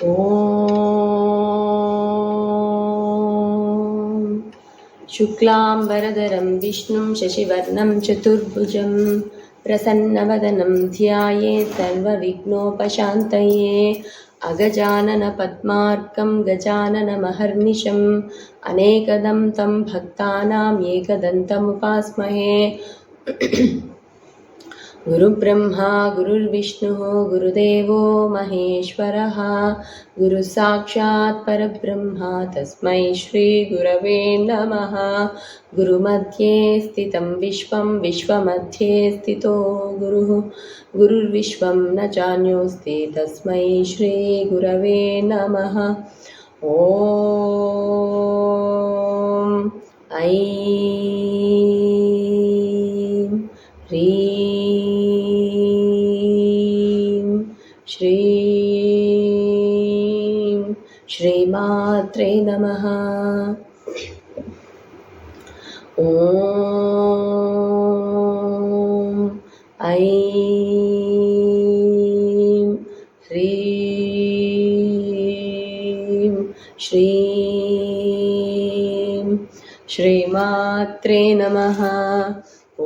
ॐ शुक्लाम्बरधरं विष्णुं शशिवर्णं चतुर्भुजं प्रसन्नवदनं ध्यायेत् सर्वविघ्नोपशान्तये अगजाननपद्मार्कं गजाननमहर्निशम् अनेकदं तं भक्तानाम् एकदन्तमुपास्महे गुरुब्रह्मा गुरुर्विष्णुः गुरुदेवो महेश्वरः गुरुसाक्षात् परब्रह्मा तस्मै श्रीगुरवे नमः। गुरुमध्ये स्थितं विश्वं विश्वमध्ये स्थितो गुरुः गुरुर्विश्वं न चान्योऽस्ति तस्मै श्रीगुरवे नमः। ॐ ऐं ह्रीं श्रीं श्रीमात्रे नमः। ॐ ऐं ह्रीं श्रीं श्रीमात्रे नमः। ॐ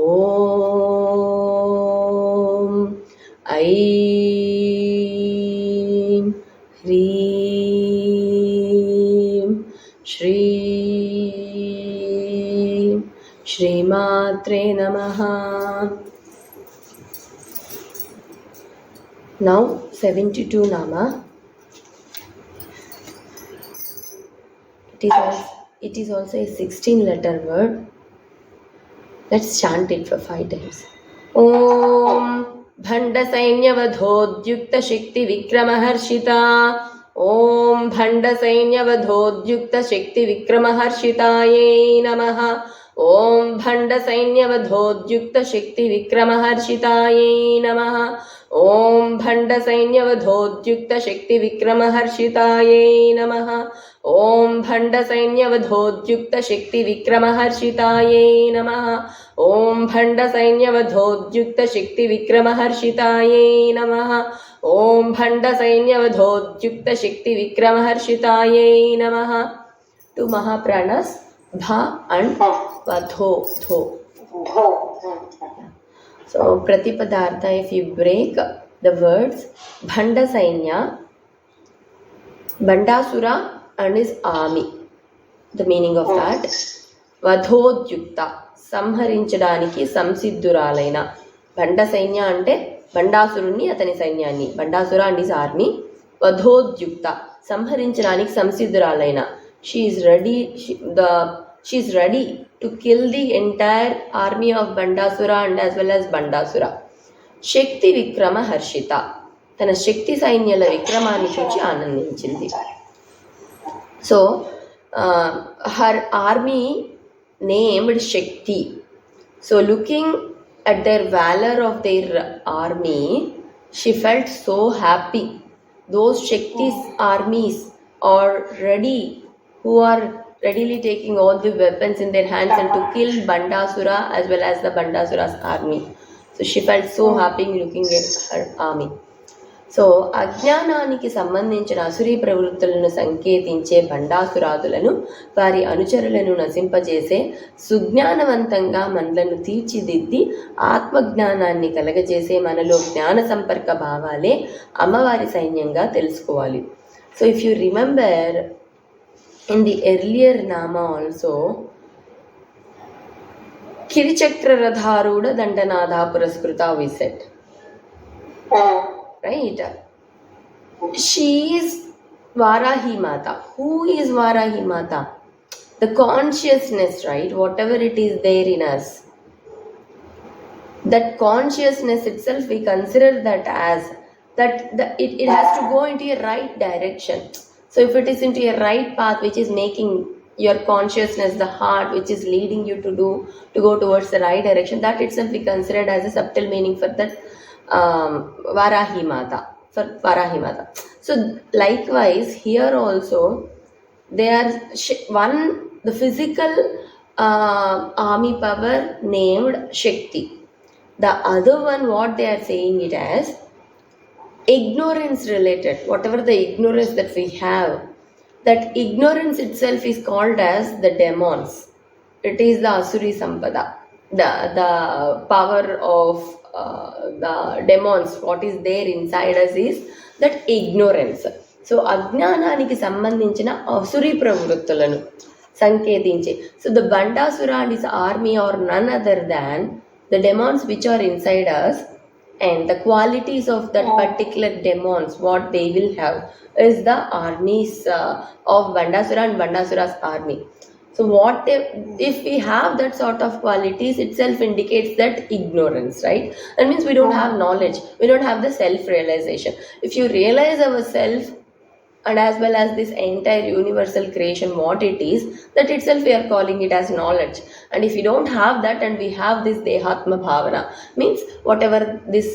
ऐं ह्रीं श्रीं श्रीमात्रे नमः। Now 72 Nama. It is also a 16 letter word. Let's chant it for 5 times. Om Bhanda Sainyavadhodyukta Shakti Vikramaharshita. Om Bhanda Sainyavadhodyukta Shakti Vikramaharshitaye Namaha. Om Bhanda Sainyavadhodyukta Shakti Vikramaharshitaye Namaha. Om Bhanda Sainyavadhodyukta Shakti Vikramaharshitaye Namaha. Om Bhanda Sainyavadhodyukta Shakti Vikramaharshitaye Namaha. Om Bhanda Sainyavadhodyukta Shakti Vikramaharshitaye Namaha. Om Bhanda Sainyavadhodyukta Shakti Vikramaharshitaye Namaha. Two Mahapranas, Bha and Vadho, Dho. So Pratipadartha, if you break the words Bhanda Sainya, Bandasura and his army, the meaning of that. Vadhodyukta, సంహరించడానికి సంసిద్ధురాలైన. బండ సైన్య అంటే బండాసురుణ్ణి అతని సైన్యాన్ని, Bandasura and his army. వధోద్యుక్త, సంహరించడానికి సంసిద్ధురాలైన. She is ready to kill the entire army of Bandasura and as well as Bandasura. శక్తి విక్రమ హర్షిత, తన శక్తి సైన్యాల విక్రమాన్ని చూచి ఆనందించింది. So her army named Shakti. So looking at their valor of their army, she felt so happy. Those Shakti's armies are ready, who are readily taking all the weapons in their hands and to kill Bandasura as well as the Bandasura's army. So she felt so happy looking at her army. So అజ్ఞానానికి సంబంధించిన అసురీ ప్రవృత్తులను సంకేతించే బండాసురాదులను, వారి అనుచరులను నశింపజేసే సుజ్ఞానవంతంగా మనలను తీర్చిదిద్ది ఆత్మజ్ఞానాన్ని కలగజేసే మనలో జ్ఞాన సంపర్క భావాలే అమ్మవారి సైన్యంగా తెలుసుకోవాలి. So if you remember in the earlier నామా ఆల్సో, కిరిచక్రరథారూఢ దండనాథా పురస్కృత we said, right? She is Varahi Mata. Who is Varahi Mata? The consciousness, right? Whatever it is there in us, that consciousness itself, we consider that as that it has to go into a right direction. So if it is into a right path which is making your consciousness, the heart which is leading you to go towards the right direction, that itself we considered as a subtle meaning for that Varahi Mata, for Varahi Mata. So likewise here also they are the physical army power named Shakti. The other one, what they are saying it as ignorance related, whatever the ignorance that we have, that ignorance itself is called as the demons. It is the asuri sampada, the power of the demons. What is there inside us is that ignorance. So అజ్ఞానానికి సంబంధించిన అసురి ప్రవృత్తులను సంకేతించే, so the Bandasura and his army are none other than the demons which are inside us, and the qualities of that particular demons, what they will have is the armies of Bandasura and Bandasura's army. So what if we have that sort of qualities, itself indicates that ignorance, right? That means we don't have knowledge, we don't have the self realization. If you realize ourself and as well as this entire universal creation, what it is, that itself we are calling it as knowledge. And if we don't have that and we have this dehatma bhavana, means whatever this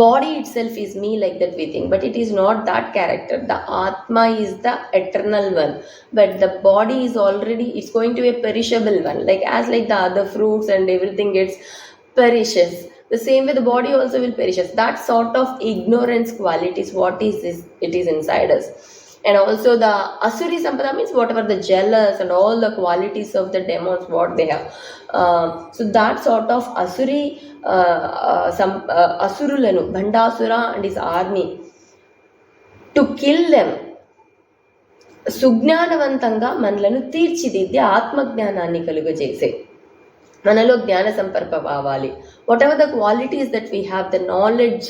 body itself is me, like that we think, but it is not that character. The atma is the eternal one, but the body is already, it's going to be a perishable one, like as like the other fruits and everything gets perishes, the same way the body also will perish. That sort of ignorance qualities, what is this, it is inside us. And also the asuri sampada means whatever the jealous and all the qualities of the demons, what they have. So that sort of asuri asurulanu, Bandasura and his army, to kill them, సుజ్ఞానవంతంగా మనలను తీర్చిదిద్ది ఆత్మజ్ఞానాన్ని కలుగజేసే, మనలో జ్ఞాన సంపర్క కావాలి. whatever the qualities that we have, the knowledge,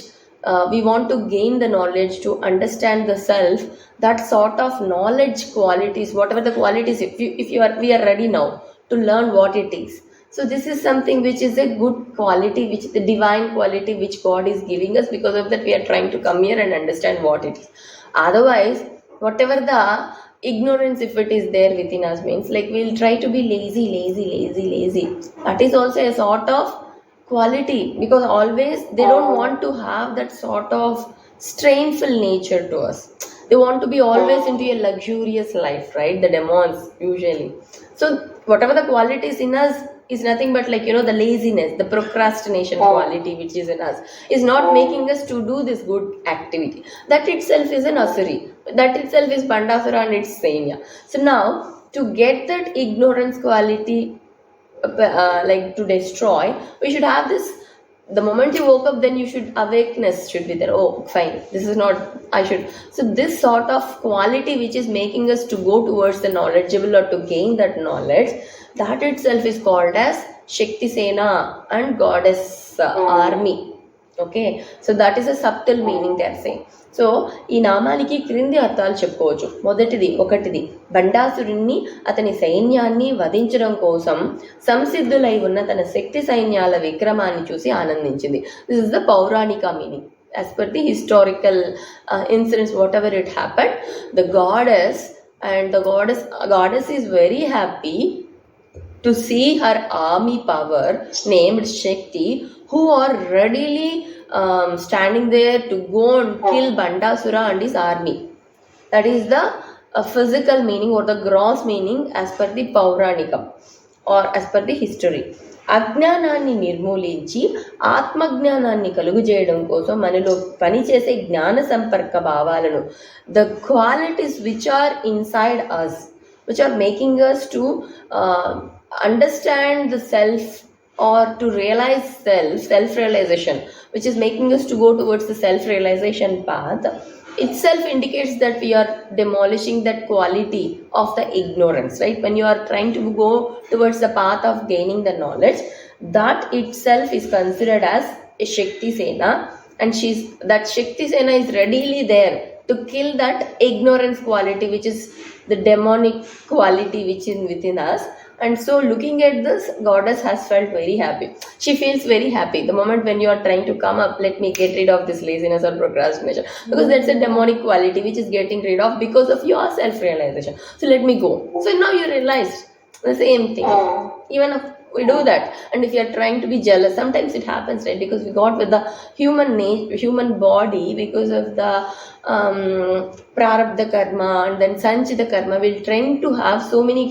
we want to gain the knowledge to understand the self, that sort of knowledge qualities, whatever the qualities, if you are, we are ready now to learn what it is. So this is something which is a good quality, which the divine quality which God is giving us. Because of that we are trying to come here and understand what it is. Otherwise, whatever the ignorance, if it is there within us, means like we'll try to be lazy. That is also a sort of quality, because always they don't want to have that sort of strainful nature to us. They want to be always into a luxurious life, right? The demons usually. So whatever the qualities in us is nothing but like, the laziness, the procrastination quality which is in us is not making us to do this good activity. That itself is an asuri, that itself is Bandasura and its sainya. So now to get that ignorance quality like to destroy, we should have this, the moment you woke up, then you should, awakeness should be there. Oh fine, this is not, I should. So this sort of quality which is making us to go towards the knowledgeable or to gain that knowledge, that itself is called as Shakti Sena and goddess army. Okay, so that is a subtle meaning they are saying. So ఈ నామానికి క్రింది అర్థాలు చెప్పుకోవచ్చు. ఒకటిది బండాసురుణ్ణి, అతని సైన్యాన్ని వధించడం కోసం సంసిద్ధులై ఉన్న తన శక్తి సైన్యాల విక్రమాన్ని చూసి ఆనందించింది. దిస్ ఇస్ ద పౌరాణిక meaning. As per the historical incidents, whatever it happened, the goddess is very happy to see her army power named Shakti, who are readily standing there to go and kill Bandasura and his army. That is the physical meaning or the gross meaning as per the Pauranikam or as per the history. అజ్ఞానాన్ని నిర్మూలించి ఆత్మజ్ఞానాన్ని కలుగు చేయడం కోసం మనలో పనిచేసే జ్ఞాన సంపర్క భావాలను, the qualities which are inside us, which are making us to understand the self or to realize self-realization, which is making us to go towards the self-realization path, itself indicates that we are demolishing that quality of the ignorance, right? When you are trying to go towards the path of gaining the knowledge, that itself is considered as a Shakti Sena, and that Shakti Sena is readily there to kill that ignorance quality, which is the demonic quality which is within us. And so looking at this, goddess has felt very happy. She feels very happy the moment when you are trying to come up, let me get rid of this laziness or procrastination, because that's a demonic quality which is getting rid of because of your self-realization. So let me go. So now you realized the same thing. Even if we do that, and if you are trying to be jealous, sometimes it happens, right? Because we got with the human body, because of the prarabdha karma and then sanchita karma, we'll tend to have so many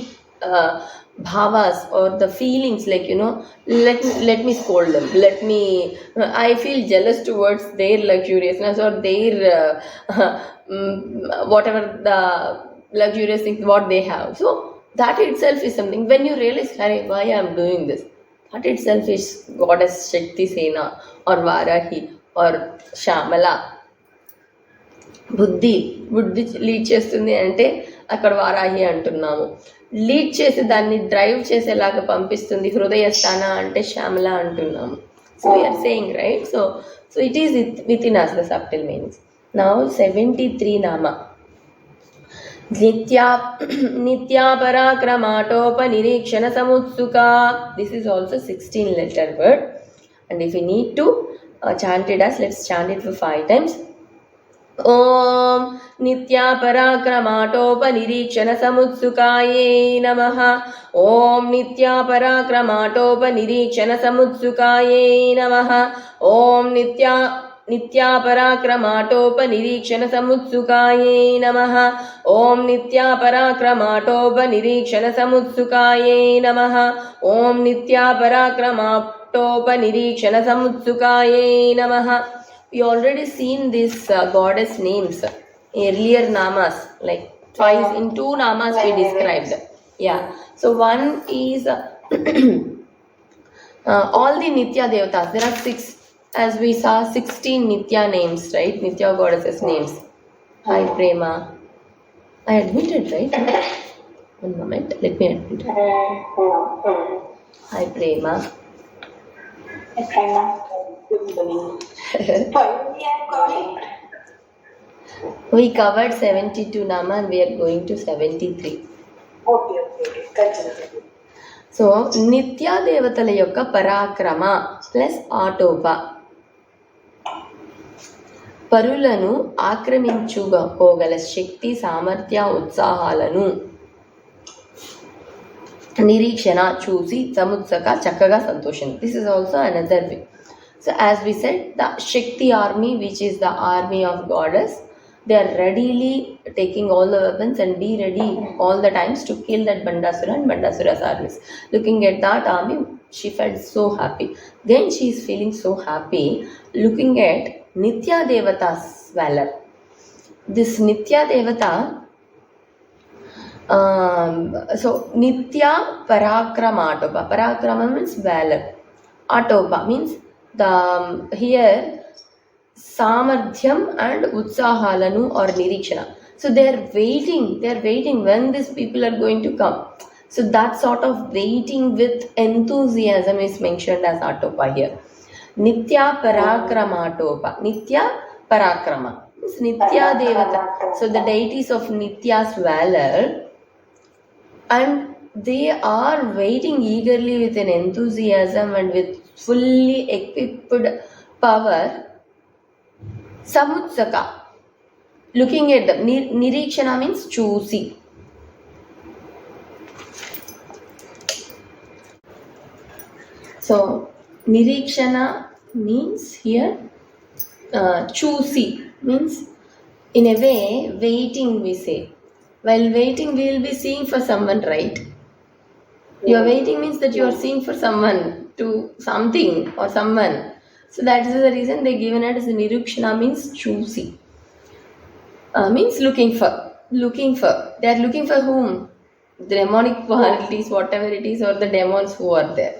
bhavas or the feelings, like, let me scold them, I feel jealous towards their luxuriousness or their whatever the luxurious things what they have. So that itself is something, when you realize, hey, why I'm doing this, that itself is goddess Shakti Sena or Varahi or Shamala. బుద్ధి lead చేస్తుంది అంటే అక్కడ వారాహి అంటున్నాము. Lead చేసి దాన్ని drive చేసేలాగా పంపిస్తుంది హృదయ స్థాన అంటే శ్యామల అంటున్నాము. So we are saying right. So it is within us the subtle meanings. Now 73 నామ. నిత్యా పరాక్రమాటోపనిరీక్షణ సముత్సుకా. This is also 16 letter word, and if you need to chant it as, let's chant it for 5 times. ఓం నిత్యా పరాక్రమాటోపనిరీక్షణ సముత్సుకాయే నమః. ఓం నిత్యా పరాక్రమాటోపనిరీక్షణ సముత్సుకాయే నమః. ఓం నిత్యా పరాక్రమాటోపనిరీక్షణ సముత్సుకాయే నమః. ఓం నిత్యా పరాక్రమాటోపనిరీక్షణ సముత్సుకాయే నమః. ఓం నిత్యా పరాక్రమాటోపనిరీక్షణ సముత్సుకాయే నమః. We already seen this goddess names, earlier namas, like twice in 2 namas we described. Yeah. So one is all the Nitya Devatas. There are 6, as we saw, 16 Nitya names, right? Nitya goddesses names. Hi Prema. I admitted, right? One moment. Let me admit. Hi Prema. Hi Prema. We covered 72 nama and we are going to 73. Okay. Continue. So నిత్యా దేవతల యొక్క పరాక్రమ plus ఆటోప, పరులను ఆక్రమించుకోగల శక్తి, సామర్థ్య, ఉత్సాహాలను నిరీక్షణ చూసి సముత్సక చక్కగా సంతోషం. This is also another way. So as we said, the Shakti army, which is the army of goddess, they are readily taking all the weapons and be ready all the times to kill that Bandasura and Bandasura's armies. Looking at that army, she felt so happy. Then she is feeling so happy looking at Nitya Devata's valor. This Nitya Devata, so Nitya Parakrama Atopa. Parakrama means valor. Atopa means here samadhyam and utsahalanu or nirikshana. So they are waiting when these people are going to come. So that sort of waiting with enthusiasm is mentioned as atopa here. Nitya Parakrama-topa. Nitya Parakrama is Nitya Devata. So the deities of Nitya's valor, and they are waiting eagerly with an enthusiasm and with fully equipped power. Samutsaka, looking at them. Nirikshana means choosy. So nirikshana means here choosy, means in a way waiting, we say. While waiting we will be seeing for someone, right? You are waiting means that you are seeing for someone, to something or someone. So that is the reason they given it as nirikshana, means choosy. Means looking for. They are looking for whom? The demonic qualities, whatever it is, or the demons who are there.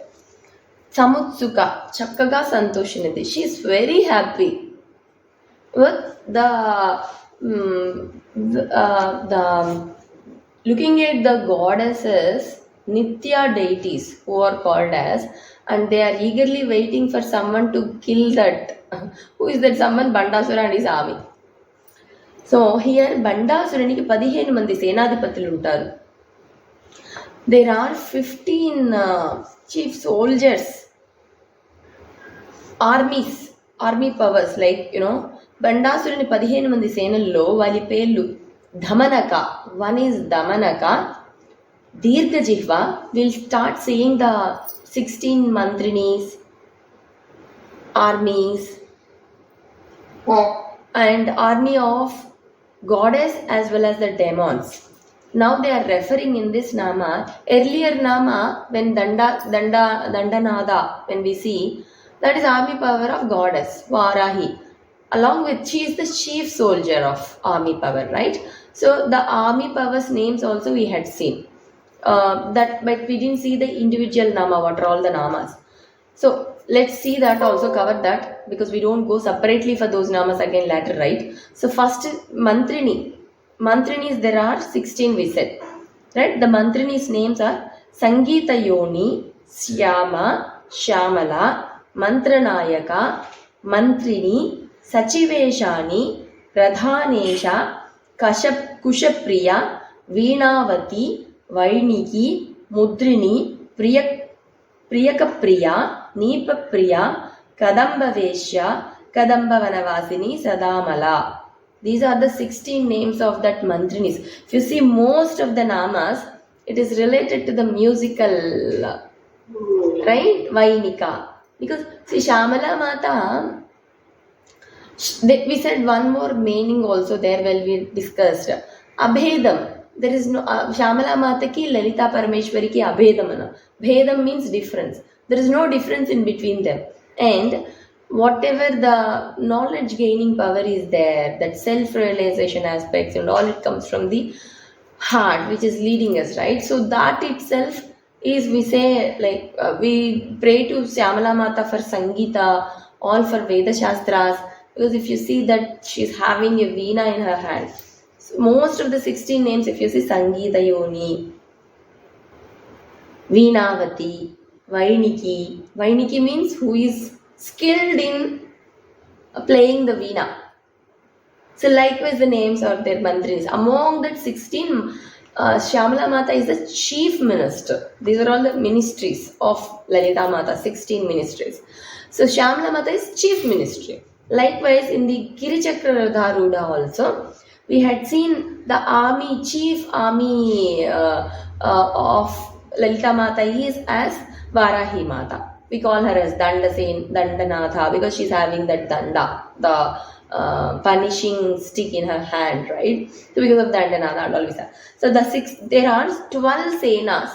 Samutsuka, chakkaga santoshinidi. She is very happy with the looking at the goddesses, Nitya deities who are called as, and they are eagerly waiting for someone to kill that. Who is that someone? Bandasura and his army. So here Bandasuraniకి 15 మంది సేనాధిపతులు ఉంటారు. There are 15 chief soldiers, army powers, like బండాసురుని 15 మంది సేనల్లో వాళ్ళ పేర్లు ధమనక. One is Damanaka. Dirghajihva. We'll start seeing the 16 mantrinis, armies, and army of goddess as well as the demons. Now they are referring in this nama. Earlier nama, when Dandanada, when we see, that is army power of goddess Varahi. Along with, she is the chief soldier of army power, right? So the army powers names also we had seen. That, but we didn't see the individual nama. What are all the namas? So let's see that also, cover that, because we don't go separately for those namas again later, right? So first, Mantrini. Mantrinis, there are 16 we said, right? The Mantrinis names are Sangeeta Yoni, Syama, Shyamala, Mantranayaka, Mantrini, Sachiveshani, Pradhanesha, Kushapriya, Veenavati, Vainiki, Mudrini, Priyakapriya, Nipapriya, Kadambaveshya, Kadambavanavasini, Sadamala. These are the 16 names of that Mantrinis. If you see most of the namas, it is related to the musical, right? Vainika. Because see, Shyamala Mata, we said one more meaning also there when we discussed. Abhedam. There is no, Shyamala Mata ki Lalita Parameshwari ki Abhedamana. Bhedam means difference. There is no difference in between them. And whatever the knowledge gaining power is there, that self-realization aspects and all, it comes from the heart, which is leading us, right? So that itself is, we say, like, we pray to Shyamala Mata for Sangeeta, all for Veda Shastras, because if you see that she's having a veena in her hand. So most of the 16 names, if you see Sangeeta Yoni, Veenavati, Vainiki. Vainiki means who is skilled in playing the veena. So likewise the names are their Mantrinis. Among that 16, Shyamala Mata is the chief minister. These are all the ministries of Lalita Mata, 16 ministries. So Shyamala Mata is chief ministry. Likewise in the Girichakradharuda also, we had seen the chief army of Lalita Mata is as Varahi Mata. We call her as Dandanatha, because she's having that danda, the punishing stick in her hand, right? So because of Dandanatha and all this. So there are 12 senas.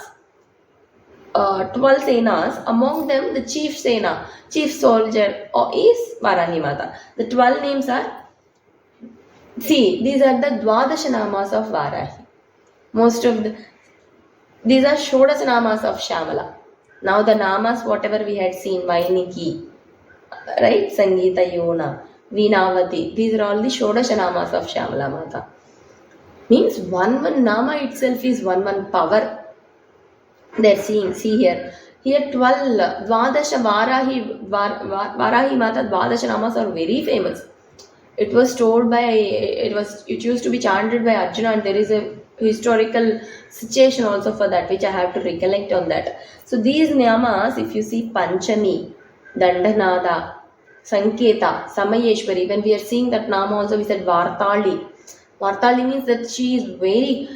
12 senas. Among them, the chief sena, chief soldier is Varahi Mata. The 12 names are, see, these are the Dwadasha namas of Varahi. Most of these are Shodasa namas of Shyamala. Now the namas, whatever we had seen, Vainiki, right? Sangeeta Yona, Veenavati, these are all the Shodasha namas of Shyamala Mata. Means one nama itself is one power. They're seeing, see here. Here 12, Dwadasha Varahi Mata, Dwadasha namas are very famous. It was told by, it used to be chanted by Arjuna, and there is a historical situation also for that, which I have to recollect on that. So these namas, if you see Panchami, Dandanada, Sanketa, Samayeshwari, when we are seeing that nama also, we said Vartali. Vartali means that she is very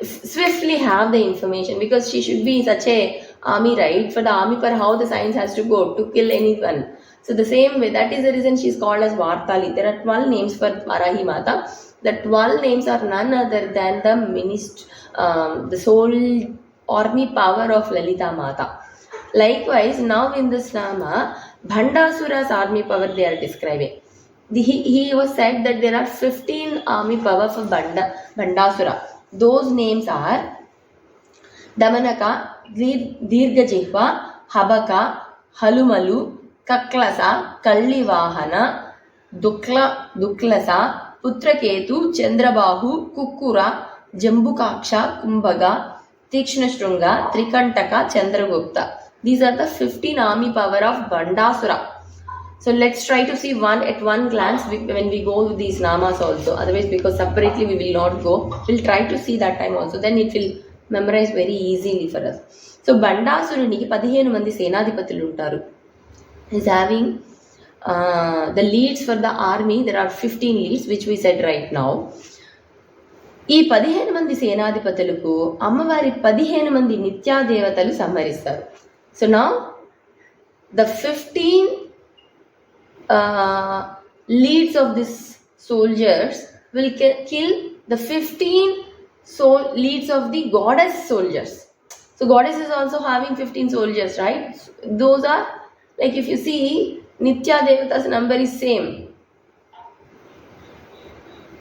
swiftly have the information, because she should be such a army, right? For the army, for how the science has to go to kill anyone. So the same way, that is the reason she is called as Vartali. There are 12 names for Varahi Mata. The 12 names are none other than the sole army power of Lalita Mata. Likewise, now in this nama, Bhandasura's army power they are describing. He was said that there are 15 army power for Bhandasura. Those names are Damanaka, Dirghajihva, Habaka, Halumalu, Kaklasa, Kallivahana, Duklasa, Putraketu, Chandrabahu, Kukura, Jambukaksha, Kumbaga, Tikshnashrunga, Trikantaka, Chandragupta. These are the 15 army power of Bhandasura. So let's try to see one at one glance when we go with these namas also. Otherwise, because separately we will not go. We'll try to see that time also. Then it will memorize very easily for us. So Bandasuruనికి 15 మంది సేనాధిపతులు ఉంటారు. He's having the leads for the army. There are 15 leads, which we said right now. ఈ 15 మంది సేనాధిపతులకు అమ్మవారి 15 మంది నిత్యాదేవతలు సంహరిస్తారు. So now the 15 leads of these soldiers will kill the 15 leads of the goddess soldiers. So goddess is also having 15 soldiers, right? Those are, like, if you see, Nitya Devata's number is same.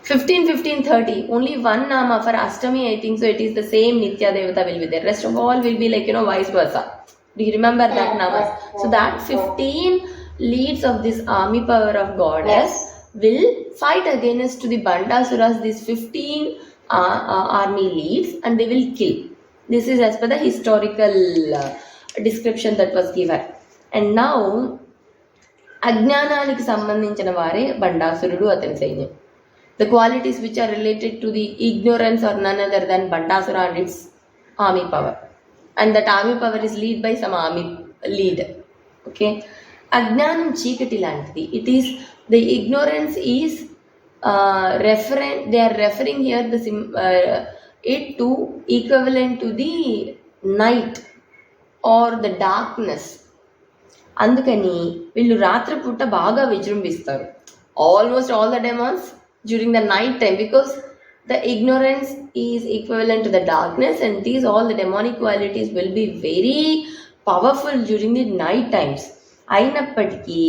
15, 15, 30. Only one nama for Ashtami, I think so. It is the same Nitya Devata will be there. Rest of all will be like, vice versa. Do you remember that namas? So that 15 leads of this army power of goddess will fight against to the Bandasuras, these 15 army leads, and they will kill. This is as per the historical description that was given. And now, అజ్ఞానానికి సంబంధించిన వారే బండాసురుడు అతని సైన్యం. The qualities which are related to the ignorance are none other than Bandasura and its army power. And that army power is led by some army lead. Okay. Ajnanam chikati lantidi. It is, the ignorance is they are referring here it to equivalent to the night or the darkness. అందుకని వీళ్ళు రాత్రిపూట బాగా విజృంభిస్తారు. Almost all the demons during the night time, because the ignorance is equivalent to the darkness, and these all the demonic qualities will be very powerful during the night times. అయినప్పటికీ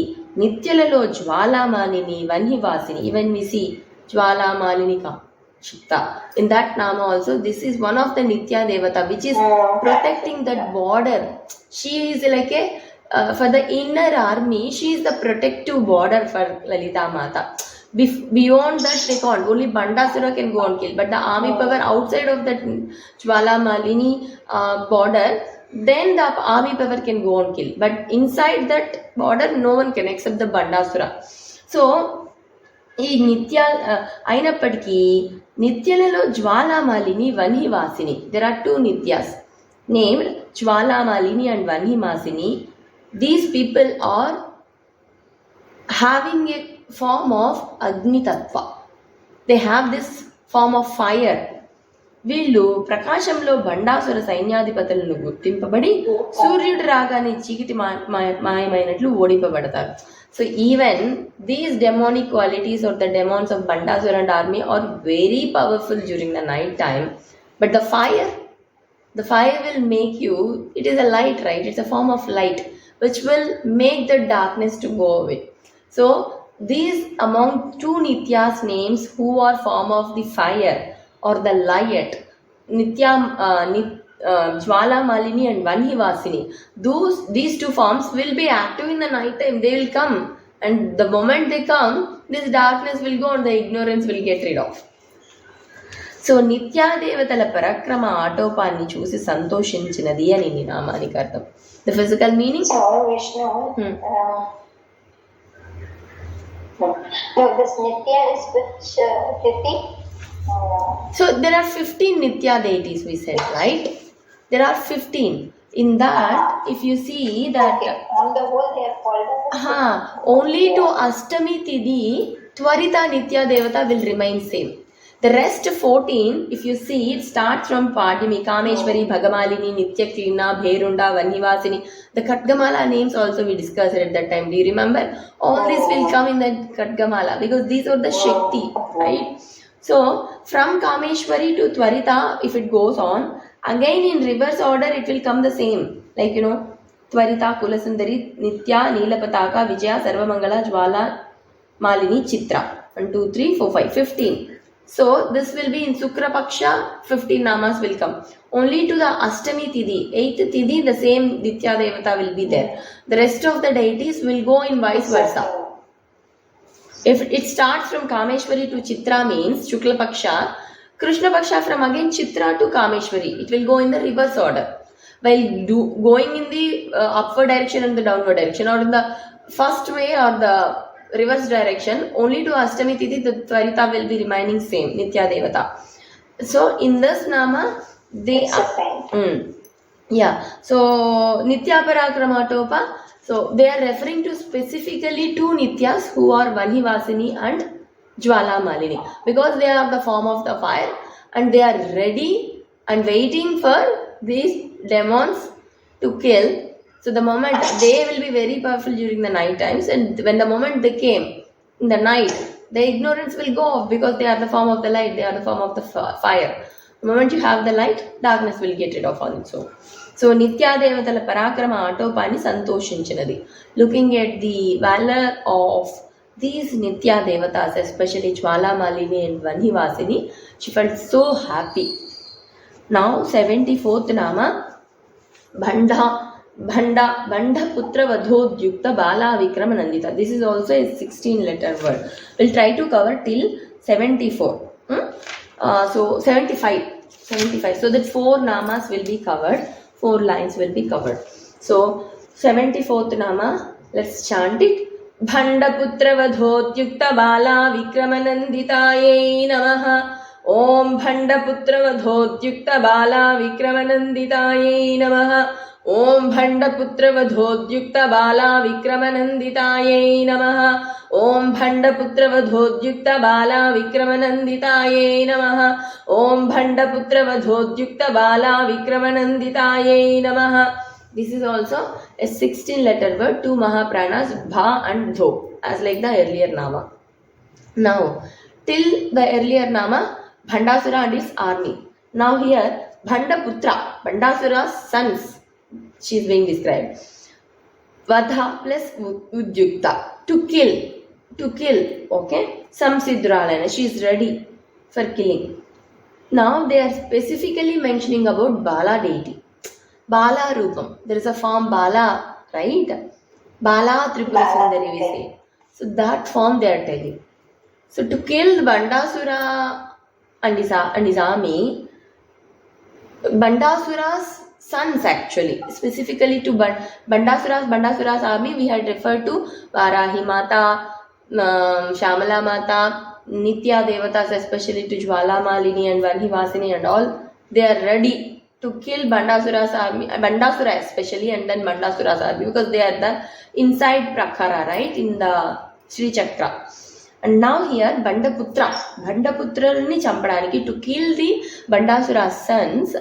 నిత్యలలో Jwalamalini Vahnivasini, even we see Jwalamalini Shikta, in that nama also, this is one of the Nitya Devata which is protecting that border. She is like a for the inner army, she is the protective border for Lalita Mata. Beyond that they can't, only Bandasura can go and kill, but the army power outside of that Jwala Malini border, then the army power can go and kill, but inside that border no one can except the Bandasura. So ఈ నిత్య అయినప్పటికీ నిత్యలలో Jwalamalini Vahnivasini, there are 2 Nityas named Jwalamalini and Vahnivasini. These people are having a form of Agni Tattva. They have this form of fire. వీళ్ళు ప్రకాశంలో బండాసుర సైన్యాధిపతులను గుర్తింపబడి సూర్యుడు రాగానే చీకటి మాయమైనట్లు ఓడింపబడతారు. So even these demonic qualities or the demons of Bandasura and army are very powerful during the night time. But the fire will make you, it is a light, right? It's a form of light which will make the darkness to go away. So these among 2 Nityas names who are form of the fire or the light, Jwala Malini and Vanhivasini, these 2 forms will be active in the night time. They will come, and the moment they come, this darkness will go and the ignorance will get rid of. So నిత్యాదేవతల పరాక్రమ ఆటోపాన్ని చూసి సంతోషించినది అని నీ నామానికి అర్థం. The physical meaning this Nitya is which Tithi? So there are 15 Nitya deities we said, right? There are 15. In that, if you see that On the whole they are called only to Ashtami Tidhi, Tvarita Nitya Devata will remain same. The rest 14, if you see, it starts from Padimi, Kameshwari, Bhagamalini, Nitya Krina, Bherunda, Vanhivasini. The Khatgamala names also we discussed at that time. Do you remember? All this will come in the Khatgamala because these are the Shakti, right? So from Kameshwari to Tvarita, if it goes on, again in reverse order it will come the same. Like, Tvarita, Kulasundari, Nitya, Neelapataka, Vijaya, Sarvamangala, Jwala, Malini, Chitra. 1, 2, 3, 4, 5, 15. So this will be in Sukra Paksha, 15 namas will come. Only to the Ashtami Tidhi, 8th Tidhi, the same Nitya Devata will be there. The rest of the deities will go in vice versa. If it starts from Kameshwari to Chitra means Shukla Paksha, Krishna Paksha from again Chitra to Kameshwari, it will go in the reverse order. While going in the upward direction and the downward direction, or in the first way or the reverse direction, only to Ashtami Tithi the Tvarita will be remaining same, Nitya Devata. So in this nama they so Nitya Parakrama, so they are referring to specifically 2 Nityas who are Vanhivasini and Jwala Malini, because they are the form of the fire and they are ready and waiting for these demons to kill. So the moment they will be very powerful during the night times, and when the moment they came in the night, the ignorance will go off because they are the form of the light, they are the form of the fire. The moment you have the light, darkness will get rid of on its own. So Nitya Devatala Parakrama Atopani Santoshinchinadi. Looking at the valor of these Nitya Devatas, especially Jwala Malini and Vanhivasini, she felt so happy. Now 74th Nama Bhanda Putra Vadhodyukta Bala Vikrama Nandita. This is also a 16-letter word. We'll try to cover till 74. So 75. So that 4 namas will be covered. 4 lines will be covered. So 74th nama, let's chant it. Bhanda Putra Vadhodyukta Bala Vikramananditaye Namaha. Om Bhanda Putra Vadhodyukta Bala Vikramananditaye Namaha. Om Bhanda Putra Vadhodyukta Bala Vikramananditaye Namaha. Om Bhanda Putra Vadhodyukta Bala Vikramananditaye Namaha. Om Bhanda Putra Vadhodyukta Bala Vikramananditaye Namaha. This is also a 16-letter word, 2 Mahapranas, Bha and Dho, as like the earlier Nama. Now, till the earlier Nama, Bhandasura and his army. Now here, Bhanda Putra, Bhandasura's sons, she is being described. Vadha plus Udyukta, to kill, okay? Samsidralana, she is ready for killing. Now they are specifically mentioning about Bala deity. Bala Rupam, there is a form Bala, right? Bala Tripura Sundari we say. So that form they are telling. So to kill Bandasura and his army, Bandasura's sons actually, specifically to Bandasura's army, we had referred to Varahi Mata, Shamala Mata, Nitya Devatas, especially to Jwala Malini and Vanhivasini and all. They are ready to kill Bandasura's army, Bandasura especially, and then Bandasura's army, because they are the inside Prakhara, right, in the Sri Chakra. And now here Bandaputralni champadaniki, to kill the Bandasura's sons,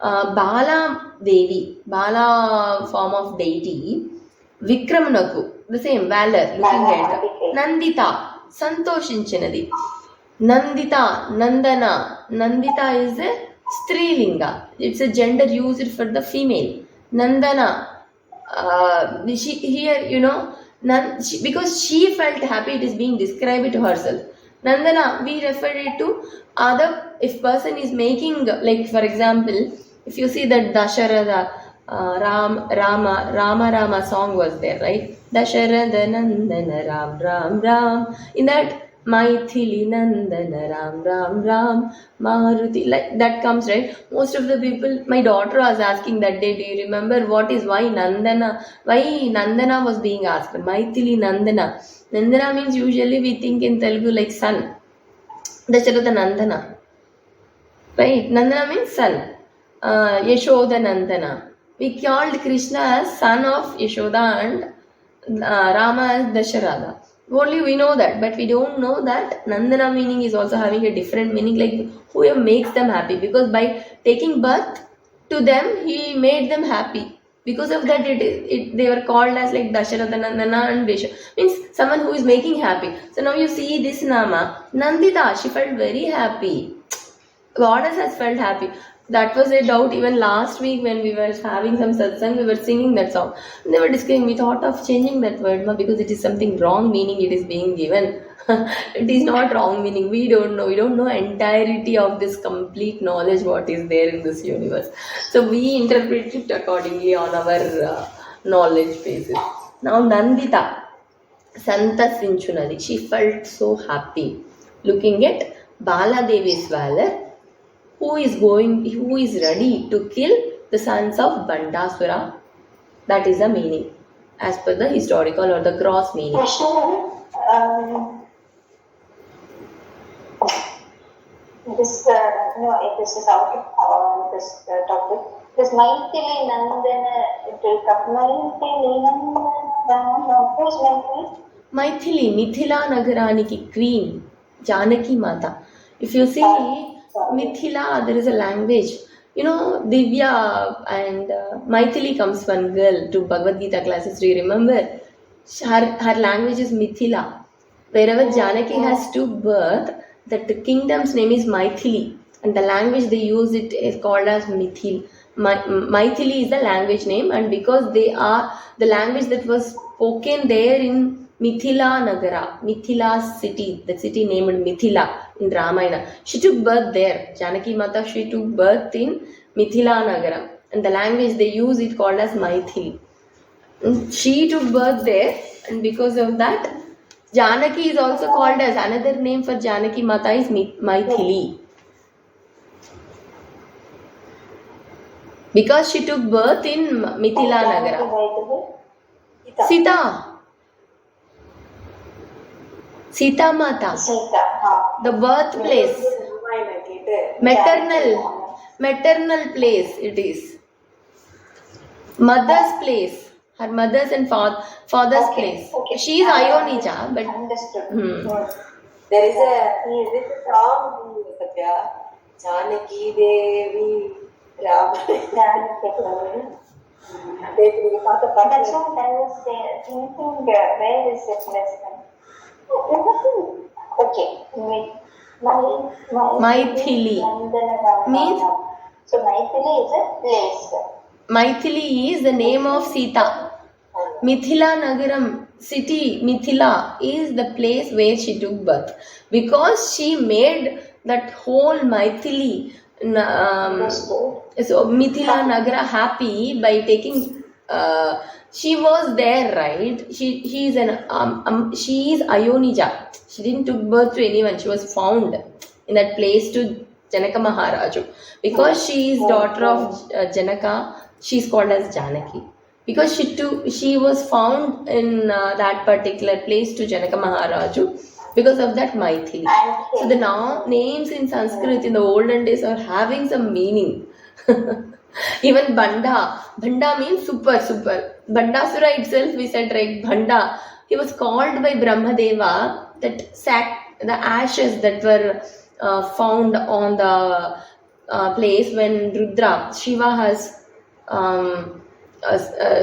Bala Devi, Bala form of deity, Vikramanaku, the same valor, looking at Nandita, Santoshinchinadi. Nandita, Nandita is a Strilinga. It's a gender used for the female. Nandana, she here, because she felt happy, it is being described to herself. Nandana, we refer it to other, if person is making, like for example, if you see that Dasharatha Rama song was there, right? Dasharatha Nandana Ram. In that, Maithili Nandana Ram Maruti, like that comes, right? Most of the people, my daughter was asking that day, do you remember why Nandana was being asked? Maithili Nandana means, usually we think in Telugu like son. Dasharatha Nandana, right? Nandana means son. Yashoda Nandana, we called Krishna as son of Yashoda and Rama as Dasharatha. Only we know that, but we don't know that Nandana meaning is also having a different meaning, like whoever makes them happy, because by taking birth to them, he made them happy. Because of that, they were called as like Dasharatha Nandana and Desha, means someone who is making happy. So now you see this Nama, Nandita, she felt very happy. Goddess has felt happy. That was a doubt even last week when we were having some satsang, we were singing that song. They were discussing, we thought of changing that word, because it is something wrong meaning it is being given. It is not wrong meaning. We don't know entirety of this complete knowledge what is there in this universe. So we interpret it accordingly on our knowledge basis. Now Nandita, Santa Sinchunadi, she felt so happy looking at Bala Devi's valor, who is ready to kill the sons of Bandasura. That is the meaning, as per the historical or the gross meaning. This is out of this topic. This Maithili Nandana, who's Maithili? Maithili, Mithila Nagaraniki queen, Janaki Mata. If you see Mithila, there is a language. Divya and Maithili comes one girl to Bhagavad Gita classes. Do you remember? Her language is Mithila. Wherever Janaki has took birth, that the kingdom's name is Maithili. and the language they use it is called as Mithil. Maithili is the language name, and because they are the language that was spoken there in Mithila Nagara, Mithila city, the city named Mithila in Ramayana. She took birth there. Janaki Mata, she took birth in Mithila Nagara, and the language they use it called as Maithili. She took birth there, and because of that, Janaki is also called as, another name for Janaki Mata is Maithili. Because she took birth in Mithila Nagara. Sita. Sita Mata. Sita. The birthplace. Maternal place it is. Mother's place. Her mother's and father's place. Okay. She is Ayonija, but Understood. There is a song, Satya. Janaki Devi Ram. That's what I was thinking. Where is it listed? Okay. Maithili. Means? So Maithili is a place. Maithili is the name of Sita. Mithila Nagaram city, Mithila is the place where she took birth, because she made that whole Maithili, so Mithila Nagara happy by taking. She was there, right? She is Ayonija. She didn't took birth to anyone. She was found in that place to Janaka Maharaju, because she is daughter of Janaka. She is called as Janaki, because she was found in that particular place to Janaka Maharaju. Because of that, Maithili. So the names in Sanskrit in the olden days are having some meaning. Even Banda means super. Bandasura itself, we said, right? Banda, he was called by Brahmadeva, that the ashes that were found on the place when Rudra, Shiva has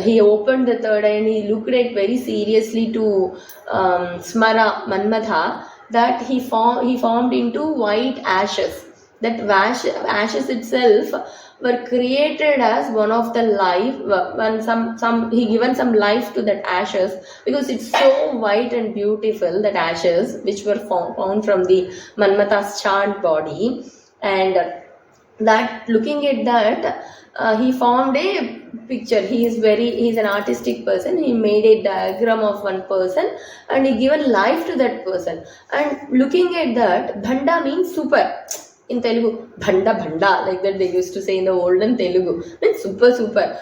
he opened the third eye and he looked at very seriously to Smara Manmatha, that he formed into white ashes. That ashes itself were created as one of the life, when he given some life to that ashes, because it's so white and beautiful, that ashes which were found from the Manmatha's charred body. And that, looking at that, he formed a picture. He's an artistic person. He made a diagram of one person and he given life to that person. And looking at that, Bhanda means super. In Telugu, Bhanda, like that they used to say in the olden Telugu, means super.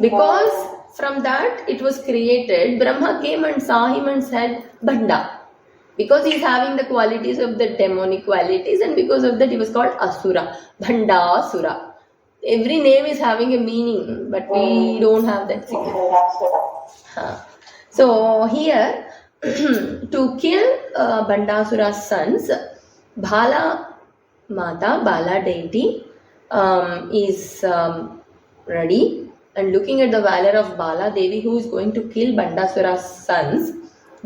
Because from that it was created, Brahma came and saw him and said Bhanda, because he is having the qualities of the demonic qualities, and because of that he was called Asura, Bhanda Asura. Every name is having a meaning, but we don't have that significance. So here, to kill Bandasura's sons, Bala Mata, Bala deity, is ready, and looking at the valor of Bala Devi, who is going to kill Bandasura's sons,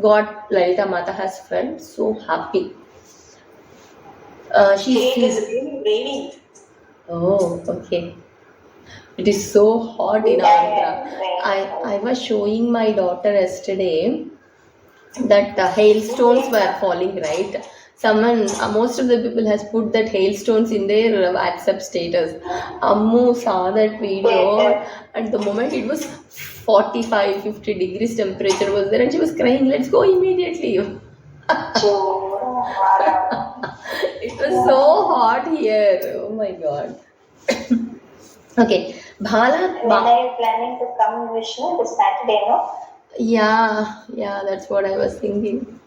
God, Lalita Mata has felt so happy. It is raining. Oh, okay. It is so hot in Andhra. I was showing my daughter yesterday that hailstones were falling, right? Someone, most of the people has put that hailstones in their WhatsApp status. Ammu saw that video, and the moment it was 45-50 degrees temperature was there, and she was crying, let's go immediately. It was so hot here. Oh my god. Okay, Bhala. When are you planning to come, Vishnu? This Saturday, no? Yeah, that's what I was thinking.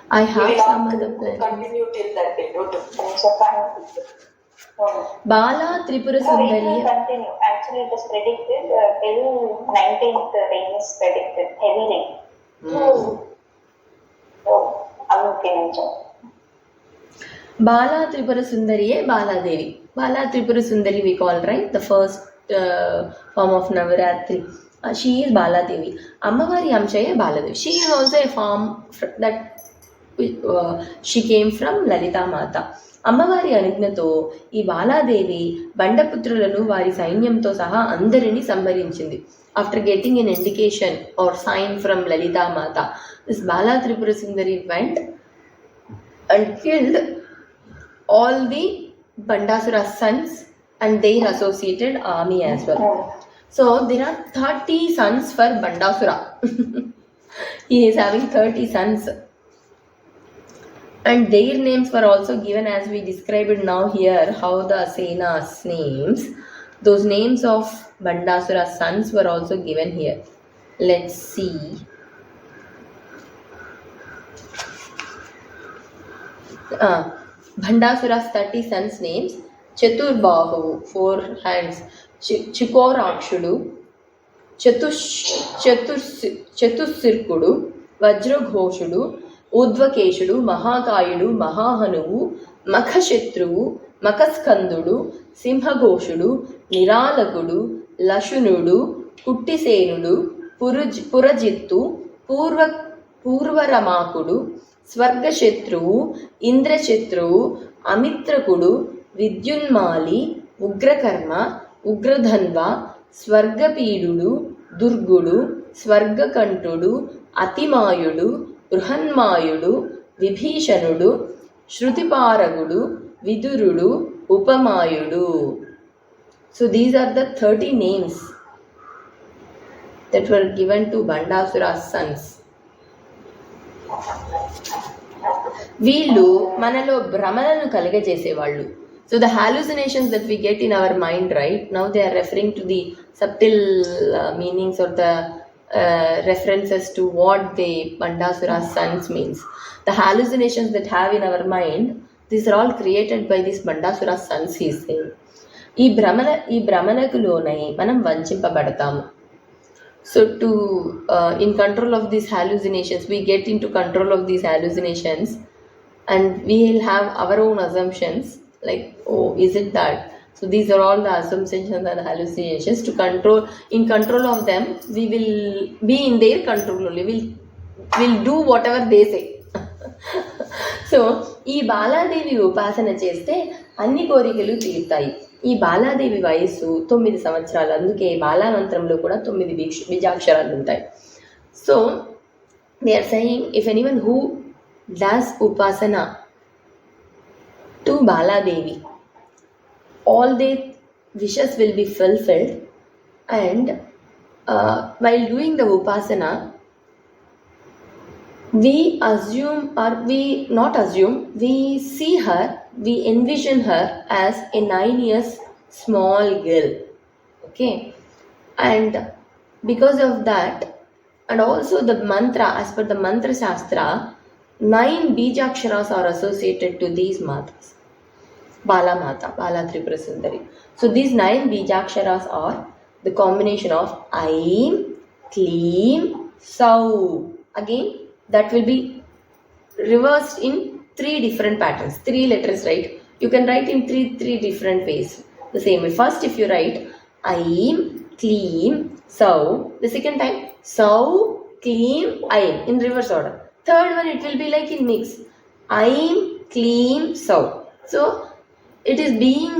I have some other plans. Continue till that day. Bala Tripura No, it will Sundari. continue. Actually, it is predicted till 19th rain is predicted. Heavy rain. So, Bala Tripura Sundari, Bala Devi. Bala Tripura Sundari we call, right? The first form of Navaratri. She is Bala Devi. Ammavari Amshaya Bala Devi. She is also a form that she came from Lalithamata. అమ్మవారి అనుజ్ఞతో ఈ బాలాదేవి బండపుత్రులను వారి సైన్యంతో సహా అందరినీ సంహరించింది. After getting an indication or sign from Lalithamata, this Bala Tripura Sundari went and killed all the Bandasura's sons and their associated army as well. So there are 30 sons for Bandasura. He is having 30 sons. And their names were also given as we described now here, how the Sena's names. Those names of Bandasura's sons were also given here. Let's see. Bandasura's 30 sons names: Chaturbahu, 4 hands; Chikorakshudu, Chatussirkudu, Vajraghoshudu, Udvakeshudu, Mahakayudu, Mahahanuvu, Makhashatruvu, Makaskandudu, Simhagoshudu, Niralagudu, Lashunudu, Kuttisenudu, Purajittu, Purvaramakudu, స్వర్గశత్రువు, ఇంద్రశత్రువు, అమిత్రకుడు, విద్యున్మాలి, ఉగ్రకర్మ, ఉగ్రధన్వ, స్వర్గపీడుడు, దుర్గుడు, స్వర్గకంఠుడు, అతిమాయుడు, బృహన్మాయుడు, విభీషణుడు, శృతిపారగుడు, విదురుడు, ఉపమాయుడు. So these are the 30 names that were given to Bandasura's sons. వీళ్ళు మనలో భ్రమలను కలగజేసేవాళ్ళు. So the hallucinations that we get in our mind, right now they are referring to the subtle meanings or the references to what the Bandasura's sons means. The hallucinations that have in our mind, these are all created by these Bandasura's sons, he is saying. ఈ భ్రమలకు లోనై మనం వంచింపబడతాము. So to in control of these hallucinations, we get into control of these hallucinations and we will have our own assumptions like, oh, is it that? So these are all the assumptions and the hallucinations. To control, in control of them, we will be in their control only. We'll do whatever they say. So ఈ బాలాదేవి ఉపాసన చేస్తే అన్ని కోరికలు తీరుతాయి. ఈ బాలాదేవి వయస్సు 9 సంవత్సరాలు, అందుకే బాలా మంత్రంలో కూడా 9 బీజాక్షరాలు ఉంటాయి. So they are saying, if anyone who does upasana to Baladevi, all their wishes will be fulfilled, and while doing the upasana, we assume, or we not assume, we see her, we envision her as a 9 years small girl, okay? And because of that, and also the mantra, as per the mantra shastra, 9 bijaksharas are associated to these matas. Bala Mata, Bala Tripura Sundari. So these 9 bijaksharas are the combination of Aim, Kleem, Sau. Again, that will be reversed in 3 different patterns, 3 letters, right? You can write in three different ways. The same way. First, if you write Aim, Kleem, Sau. The second time, Sau, Kleem, Aim in reverse order. Third one, it will be like in mix. Aim, Kleem, Sau. So it is being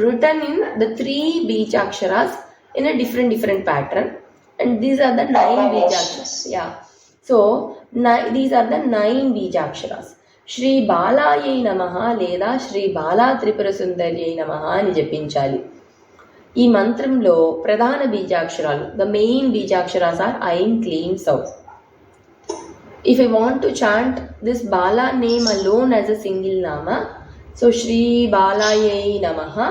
written in the 3 bijaksharas in a different pattern, and these are the 9 bijaksharas. Yeah. So these are the 9 bijaksharas. Shri Balayai Namaha లేదా శ్రీ బాలా త్రిపుర సుందర్యై నమః అని జపించాలి. ఈ మంత్రంలో ప్రధాన బీజాక్షరాలు, the main bijaksharas are Aim, Kleem, Sau. If I want to chant this Bala name alone as a single nama, so Shri Balayai Namaha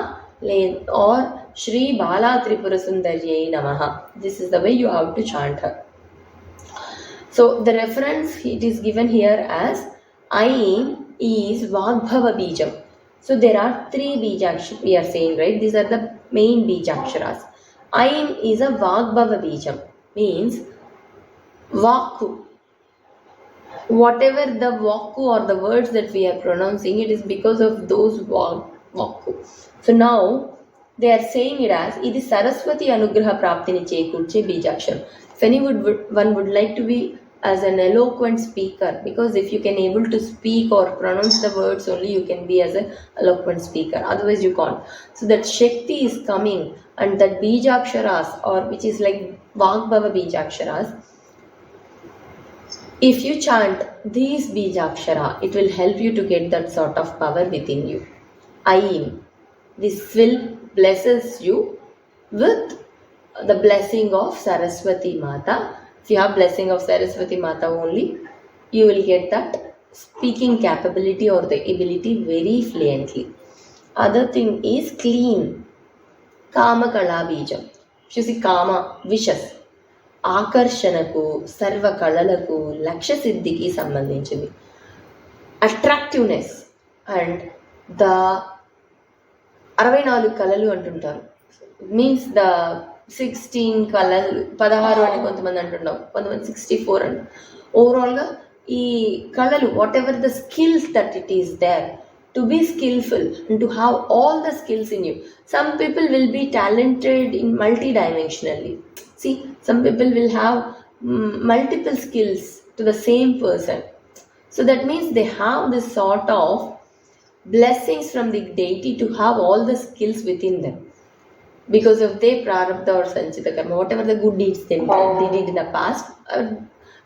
or Shri Bala Tripura Sundaryai Namaha. This is the way you have to chant her. So the reference it is given here as Aim is Vagbhava Bijam. So there are 3 bijaksharas we are saying, right? These are the main bijaksharas. Aim is a Vagbhava Bijam, means Vaku. Whatever the vaku or the words that we are pronouncing, it is because of those vaku. So now they are saying it as it is Saraswati Anugraha Praptini Chekurche Bijaksharam. If anyone would like to be as an eloquent speaker, because if you can able to speak or pronounce the words only, you can be as an eloquent speaker, otherwise you can't. So that Shakti is coming, and that Bijaksharas, or which is like Vagbhava Bijaksharas, if you chant these Bijakshara, it will help you to get that sort of power within you. Aim. This will blesses you with the blessing of Saraswati Mata. If you have blessing of Saraswati Mata only, you will get that speaking capability or the ability very fluently. Other thing is clean. Kama Kala Bijam. You see, Kama, wishes. ఆకర్షణకు, సర్వ కళలకు, లక్ష్య సిద్ధికి సంబంధించింది. Attractiveness and the 64 కళలు అంటుంటారు. Means the 16 కళలు, 16 అని కొంతమంది అంటున్నాం, కొంతమంది 64 అంట. ఓవరాల్గా ఈ కళలు, whatever the skills that it is there, to be skillful and to have all the skills in you. Some people will be talented in multidimensionally. See, some people will have multiple skills to the same person. So that means they have this sort of blessings from the deity to have all the skills within them. Because of their prarabdha or sanchita karma, whatever the good deeds they did in the past,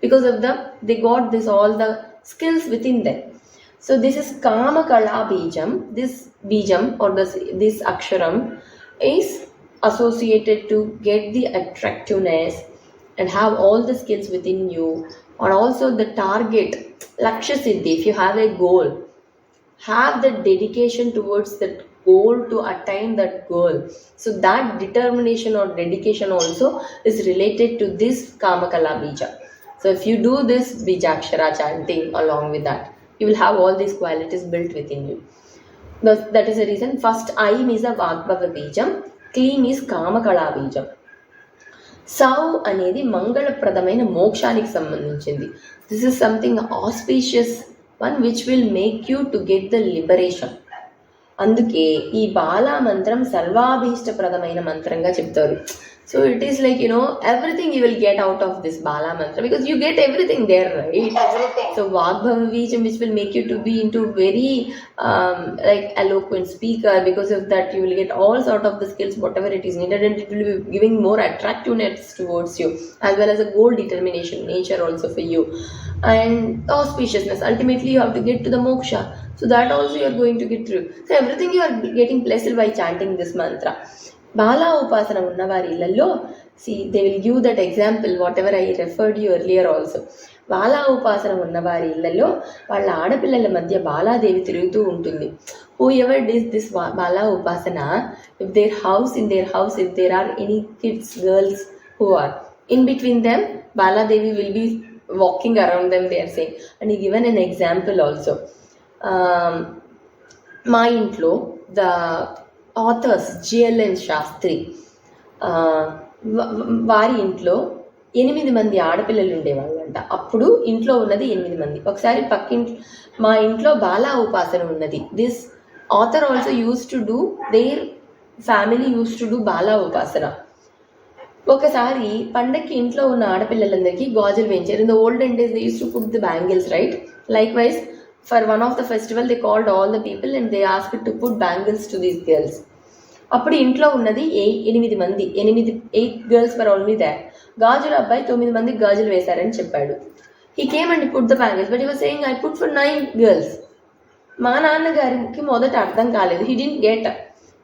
because of them, they got this all the skills within them. So this is Kama Kala Bijam. This Bijam or this Aksharam is associated to get the attractiveness and have all the skills within you, and also the target, Lakshya Siddhi. If you have a goal, have the dedication towards that goal to attain that goal. So that determination or dedication also is related to this Kama Kala Bija. So if you do this Bijakshara chanting along with that, you will have all these qualities built within you. That is the reason. First, Aim is a Vagbhava Bijam, Kleem is Kama Kala Bijam. Sau అనేది మంగళప్రదమైన మోక్షానికి సంబంధించింది. This is something auspicious one which will make you to get the liberation. అందుకే ఈ బాలా మంత్రం సర్వాభీష్టప్రదమైన మంత్రంగా చెప్తారు. So it is like, everything you will get out of this Bala mantra, because you get everything there, right? Everything. So Vagbhava Bijam, which will make you to be into very like eloquent speaker. Because of that, you will get all sort of the skills, whatever it is needed, and it will be giving more attractiveness towards you, as well as a goal determination, nature also for you, and auspiciousness. Ultimately, you have to get to the moksha. So that also you are going to get through. So everything you are getting blessed by chanting this mantra. Bala ఉపాసన ఉన్న వారి ఇళ్లలో, they will give that example what ever I referred you earlier also. Bala ఉపాసన ఉన్న వారి ఇళ్లలో వాళ్ళ ఆడపిల్లల మధ్య బాలాదేవి తిరుగుతూ ఉంటుంది. Whoever does this Bala upasana, if their house if there are any kids, girls who are in between them, Baladevi will be walking around them, they are saying. And he given an example also. మా ఇంట్లో the authors GLN Sastry, వారి ఇంట్లో 8 మంది ఆడపిల్లలు ఉండేవాళ్ళంట. అప్పుడు ఇంట్లో ఉన్నది 8 మంది. ఒకసారి మా ఇంట్లో బాలా ఉపాసన ఉన్నది. This author also use to do, their family use to do Bala ఉపాసన. ఒకసారి పండక్కి ఇంట్లో ఉన్న ఆడపిల్లలందరికీ గాజులు వేయించారు. In the olden days they use to put the bangles, right? Likewise for one of the festival they called all the people and they asked to put bangles to these girls. అప్పుడు ఇంట్లో ఉన్నది 8 మంది, 8 girls were only there. గాజుల అబ్బాయి 9 మందికి గాజులు వేశారని చెప్పాడు. He came and he put the bangles, but he was saying I put for 9 girls. మా నాన్నగారికి మొదట అర్థం కాలేదు. He didn't get.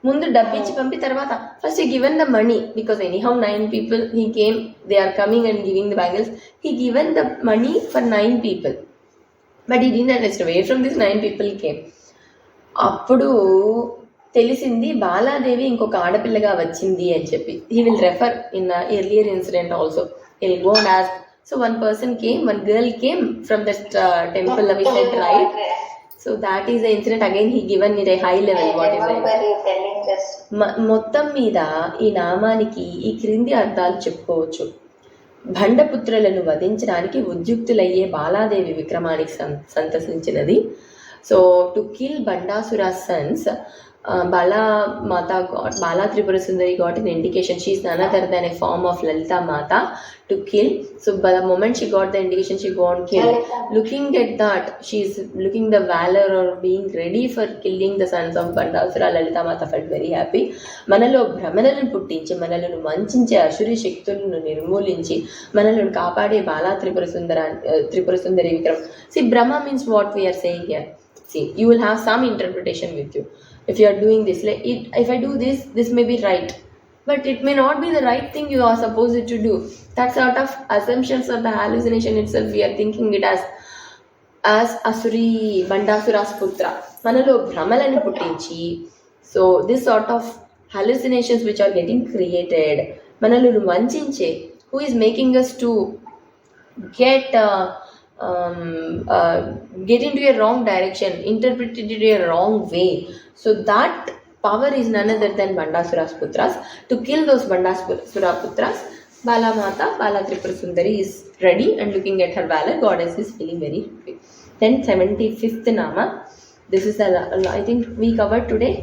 ముందు డబ్బిచ్చి పంపి తర్వాత first he given the money, because anyhow 9 people he came, they are coming and giving the bangles. He given the money for 9 people. But he didn't understand where from these 9 people came. అప్పుడు తెలిసింది బాలాదేవి ఇంకొక ఆడపిల్లగా వచ్చింది అని చెప్పి. He will refer in the earlier incident also. He'll go and ask. So one person came, one girl came from that temple, we said, right? So that is the incident. Again he given it a high level. What is it? మొత్తం మీద ఈ నామానికి ఈ క్రింది అర్థాలు చెప్పుకోవచ్చు. భండపుత్రులను వధించడానికి ఉద్యుక్తులయ్యే బాలాదేవి విక్రమానికి సంతసించినది. So to kill Bandasura sons, Bala Mata got Bala Tripura Sundari got an indication she is none other than a form of Lalita Mata to kill. So by the moment she got the indication, she go and kill. Looking at that, she is looking the valor or being ready for killing the sons of Bandasura. Lalita Mata felt very happy. మనలో భ్రమలను పుట్టించి మనలను వంచే అసురి శక్తులను నిర్మూలించి మనలను కాపాడే బాలా త్రిపుర సుందరి Vikram. See, Brahma means what we are saying here. See, you will have some interpretation with you. If you are doing this, like if I do this, this may be right, but it may not be the right thing you are supposed to do. That sort of assumptions or the hallucination itself, we are thinking it as Asuri Bandasura's putra. Manalo Brahmalani putinchi. So this sort of hallucinations which are getting created, Manalunu Manchinche, who is making us to get get into a wrong direction, interpreted it a wrong way. So that power is none other than Bandasura's putras. To kill those Bandasura putras, Bala Mata, Bala Tripura Sundari is ready and looking at her valor, goddess is feeling very happy. Then 75th Nama, this is I think we covered today.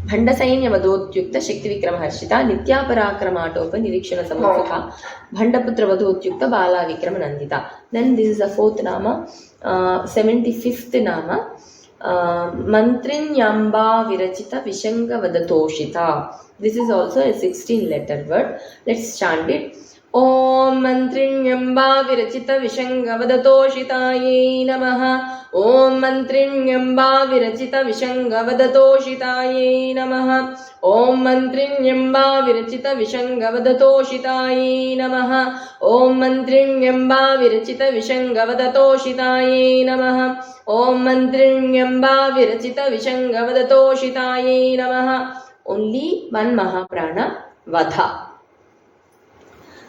Bhandasainya Vadhotyukta Shakti Vikramaharshita Nityaparakramaatopa Nirikshana Samukha Bhandaputra Vadhotyukta Bala Vikramanandita. Then this is the 4th Nama. 75th Nama, Mantrinyamba Virachita Vishanga Vadatoshita. This is also a 16-letter word. Let's chant it. Om Mantrinyamba Virachita Vishanga Vadatoshitaye Namaha. Om Mantrinyamba Virachita Vishanga Vadatoshitaye Namaha. Om Mantrinyamba Virachita Vishanga Vadatoshitaye Namaha. Om Mantrinyamba Virachita Vishanga Vadatoshitaye Namaha. Om Mantrinyamba Virachita Vishanga Vadatoshitaye Namaha. Only one Mahaprana Vadha.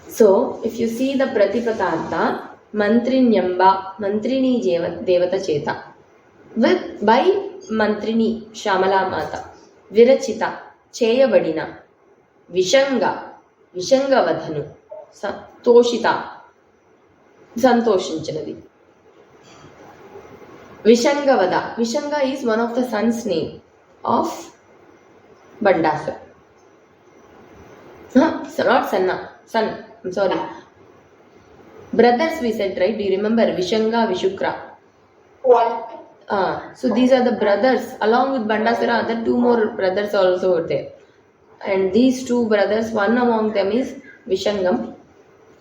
So if you see the Pratipatartha, Mantrinyamba, Mantrini Devata Cheta, with by Mantrini Shamala Mata, Virachita Cheyabadina, Vishanga Vadhanu, Toshita Santoshinchanadi. Vishangavada. Vishanga is one of the sons' name of Bandasura. Not Sanna. Son. I'm sorry. Brothers we said, right? Do you remember? Vishanga, Vishukra. One. So these are the brothers. Along with Bandasura, other two more brothers also were there. And these two brothers, one among them is Vishangam.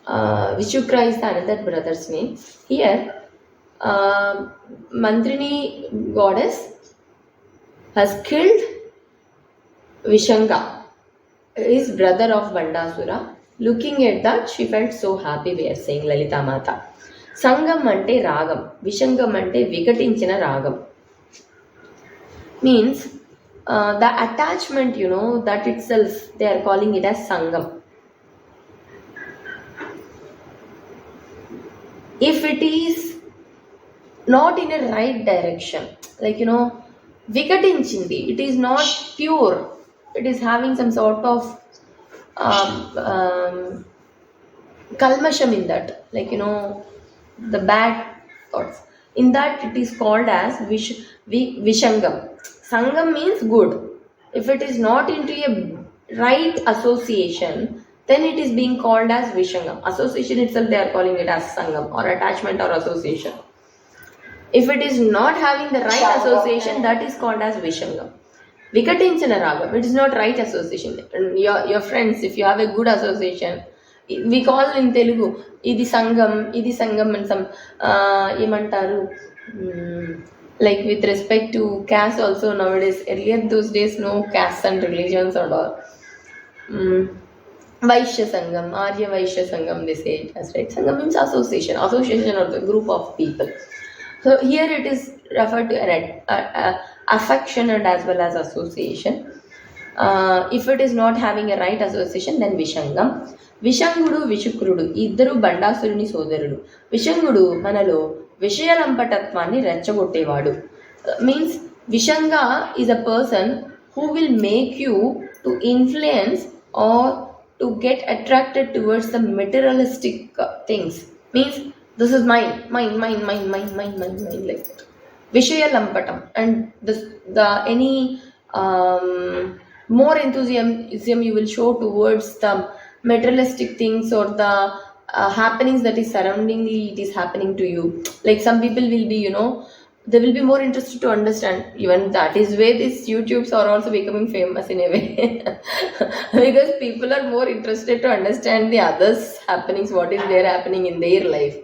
Vishukra is the another brother's name. Here, Mantrini goddess has killed Vishanga, his brother of Bandasura. Looking at that, she felt so happy, we are saying Lalita Mata. Sangam ante ragam, Vishangam ante vikatinchina ragam. Means the attachment, that itself, they are calling it as Sangam. If it is not in a right direction, like vikatinchindi, it is not pure, it is having some sort of kalmasham in that, like the bad thoughts. In that it is called as Vishangam. Sangam means good. If it is not into a right association, then it is being called as Vishangam. Association itself, they are calling it as Sangam or attachment or association. If it is not having the right association, that is called as Vishangam. Vikatinchana ragam, it is not right association. Your friends, if you have a good association, we call in Telugu, Idi Sangam and some Yemantaru. Like with respect to caste also nowadays, earlier those days no castes and religions or all. Vaishya Sangam, Arya Vaishya Sangam, they say it as right. Sangam means association or the group of people. So here it is referred to an affection and as well as association. If it is not having a right association, then Vishangam. Vishangudu, Vishukrudu, Iddaru Bandasuruni Sodarudu. Vishangudu, Manalo, Vishayalampatatmani Rachagotevadu. Means Vishanga is a person who will make you to influence or to get attracted towards the materialistic things. Means this is mine, like that. Vishaya Lampatam, and the any more enthusiasm you will show towards the materialistic things or the happenings that is surroundingly it is happening to you. Like some people will be, they will be more interested to understand. Even that is where these YouTubes are also becoming famous in a way, because people are more interested to understand the others' happenings, what is there happening in their life,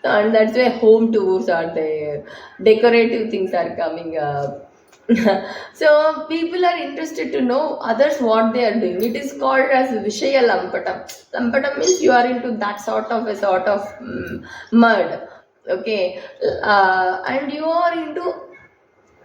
and that's why home tours are there, decorative things are coming up. So people are interested to know others what they are doing. It is called as Vishaya Lampatam. Lampatam means you are into that sort of a sort of mud. Okay, and you are into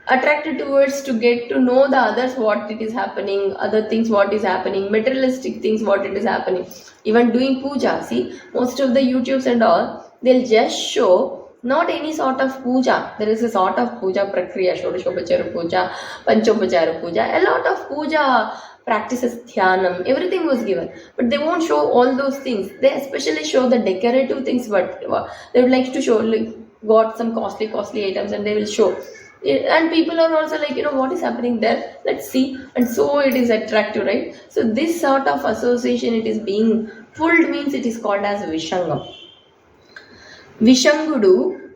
attracted towards to get to know the others what it is happening, other things what is happening, materialistic things what it is happening. Even doing puja, see, most of the YouTubes and all, they'll just show not any sort of puja. There is a sort of puja prakriya, Shodashopachara puja, Panchopachara puja, a lot of puja practices, dhyanam, everything was given. But they won't show all those things. They especially show the decorative things, but they would like to show, like, got some costly items and they will show. And people are also like, what is happening there, let's see. And so it is attractive, right? So this sort of association, it is being pulled, means it is called as Vishangam. విషంగుడు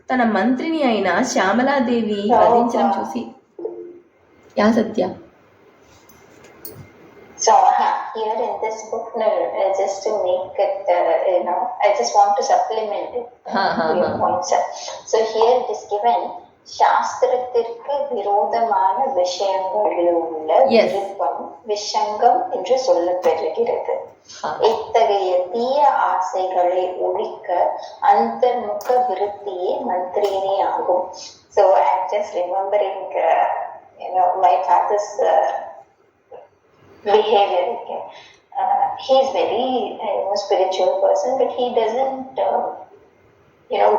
తన మంత్రిని అయిన శ్యామలాదేవి వధించడం చూసి yeah Satya. So here in this book, just to make it, I just want to supplement it your points. So here it is given, சாஸ்திரத்திற்கு விரோதமான விஷயங்களில் உள்ள விருப்பம் விஷங்கம் என்று சொல்லப்பெறுகிறது. இத்தகைய தீய ஆசைகளை ஒழிக்க அந்தர்முக விருத்தியே மந்திரினி ஆகும். So I'm just remembering, my father's behavior. Okay, he is very spiritual person, but he doesn't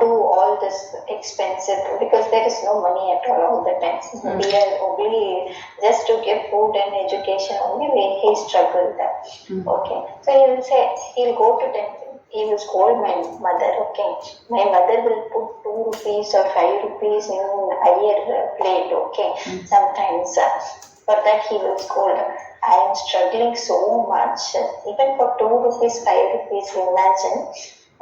do all this expensive, because there is no money at all the time. We are only just to give food and education only, he struggled. Okay, so he will say, he'll go to temple, he will scold my mother. Okay, my mother will put 2 rupees or 5 rupees in higher plate. Okay, sometimes for that he will scold. I am struggling so much, even for 2 rupees, 5 rupees, imagine.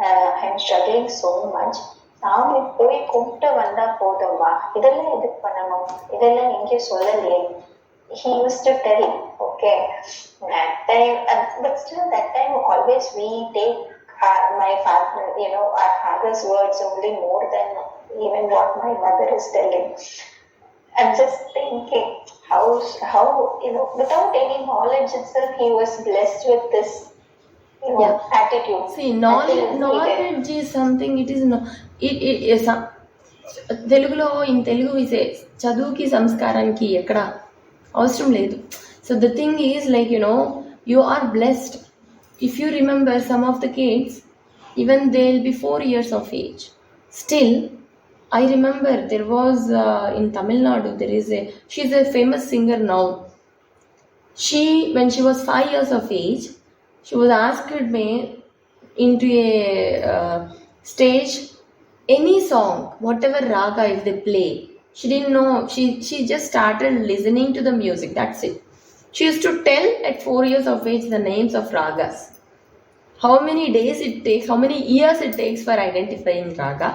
I am struggling so much. சாமி போய் கும்பிட்டு வந்தா போதுமா, இதெல்லாம் எதுக்கு பண்ணணும், இதெல்லாம் எங்கே சொல்லலையே. He used to tell. Okay, that time, but still that time always we take my father, our father's words only more than even what my mother is telling. I'm just thinking how without any knowledge itself, he was blessed with this attitude. See, knowledge is something, it is తెలుగులో in Telugu విసే చదువుకి సంస్కారానికి ఎక్కడ అవసరం లేదు. So the thing is like, you are blessed. If you remember, some of the kids, even they'll be 4 years of age. Still, I remember there was in Tamil Nadu, she's a famous singer now. When she was 5 years of age, she was asked me into a stage, any song, whatever raga if they play. She didn't know. She just started listening to the music. That's it. She used to tell at 4 years of age the names of ragas. How many days it takes, how many years it takes for identifying raga.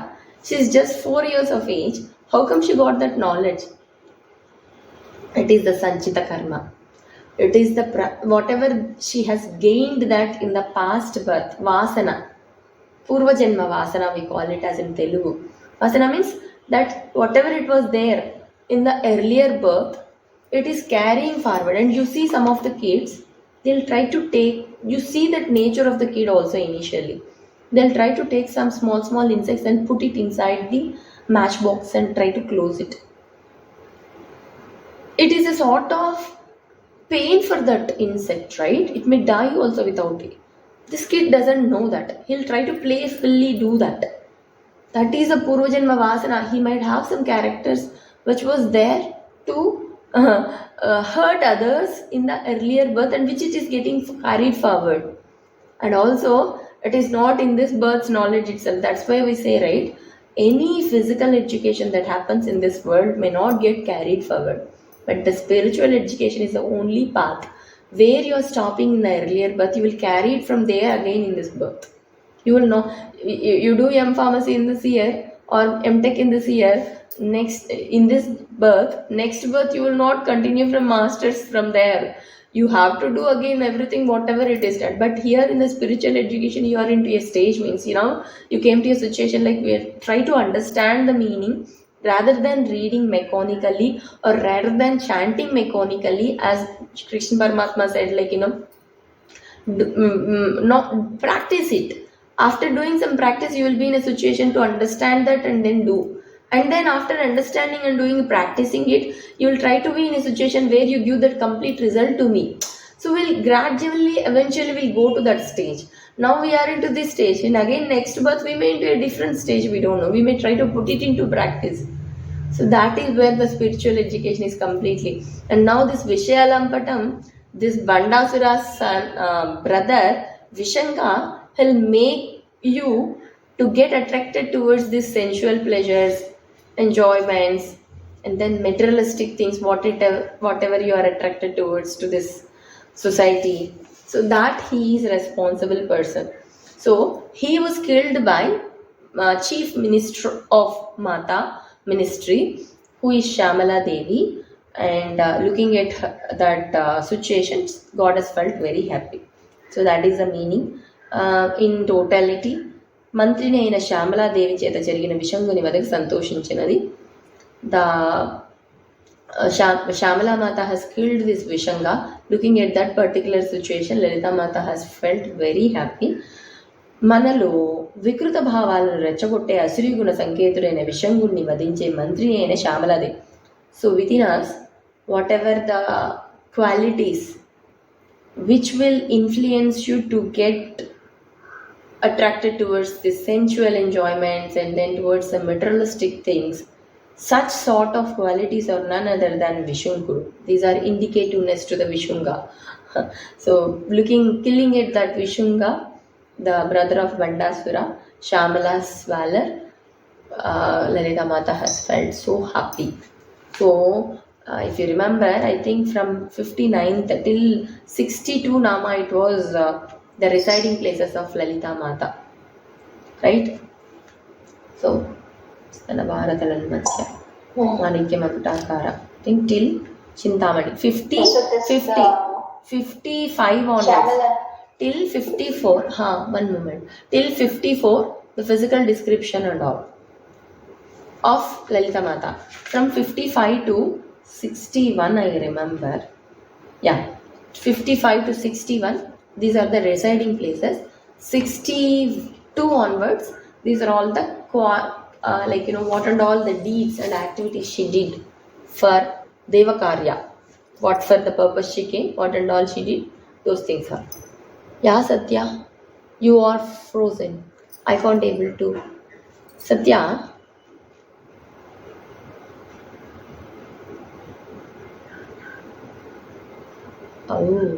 She's just 4 years of age. How come she got that knowledge? It is the Sanchita Karma. It is the whatever she has gained that in the past birth, Vasana. Purva Janma Vasana, we call it as in Telugu. Vasana means that whatever it was there in the earlier birth, it is carrying forward. And you see some of the kids, they'll try to take, you see that nature of the kid also initially. They'll try to take some small insects and put it inside the matchbox and try to close it. It is a sort of pain for that insect, right? It may die also without it. This kid doesn't know that. He'll try to playfully do that. That is a Purvajanma Vasana. He might have some characters which was there to hurt others in the earlier birth, and which it is getting carried forward. And also, it is not in this birth's knowledge itself. That's why we say, right, any physical education that happens in this world may not get carried forward. But the spiritual education is the only path where you are stopping in the earlier birth. You will carry it from there again in this birth. You will know, you do M pharmacy in this year or M tech in this year. Next, in this birth, next birth you will not continue from masters from there. You have to do again everything whatever it is done. But here in the spiritual education, you are into a stage, means you came to a situation like we try to understand the meaning rather than reading mechanically or rather than chanting mechanically, as Krishna Paramatma said, like not practice it. After doing some practice, you will be in a situation to understand that and then do. And then after understanding and doing practicing it, you will try to be in a situation where you give that complete result to me. So we'll gradually, eventually we'll go to that stage. Now we are into this stage, and again next birth we may into a different stage, we don't know, we may try to put it into practice. So that is where the spiritual education is completely. And now this Vishayalampatam, this Bandasura's son, brother Vishanga, will make you to get attracted towards these sensual pleasures, enjoyments, and then materialistic things, whatever you are attracted towards to this society. So that he is a responsible person. So he was killed by chief minister of Mata ministry, who is Shamala Devi. And looking at that situation, goddess felt very happy. So that is the meaning. In totality, మంత్రిని అయిన శ్యామలాదేవి చేత జరిగిన విషంగుని వదకి సంతోషించినది. The Shamala Mata has killed this Vishanga. Looking at that particular situation, Lalita Mata has felt very happy. మనలో వికృత భావాలను రెచ్చగొట్టే అసురీ గుణ సంకేతుడైన విషంగుణ్ణి వధించే మంత్రి అయిన Shyamala Devi. So with in us, whatever the qualities which will influence you to get attracted towards the sensual enjoyments and then towards the materialistic things, such sort of qualities are none other than Vishunkudu. These are indicativeness to the Vishunga. So killing at that Vishunga, the brother of Bandasura, Shamala's valor, Lalita Mata has felt so happy. So if you remember, I think from 59th till 62 Nama, it was the residing places of Lalita Mata, right? So Bharatalamadhya Manikyamamtakara, I think till Chintamani 55 onwards. Shamala. Till 54, one moment, till 54, the physical description and all of Lalita Mata. From 55 to 61, I remember. Yeah, 55 to 61, these are the residing places. 62 onwards, these are all the what and all the deeds and activities she did for Devakarya. What for the purpose she came, what and all she did, those things are. Yeah, Satya, you are frozen. I can't able to. Satya. Oh.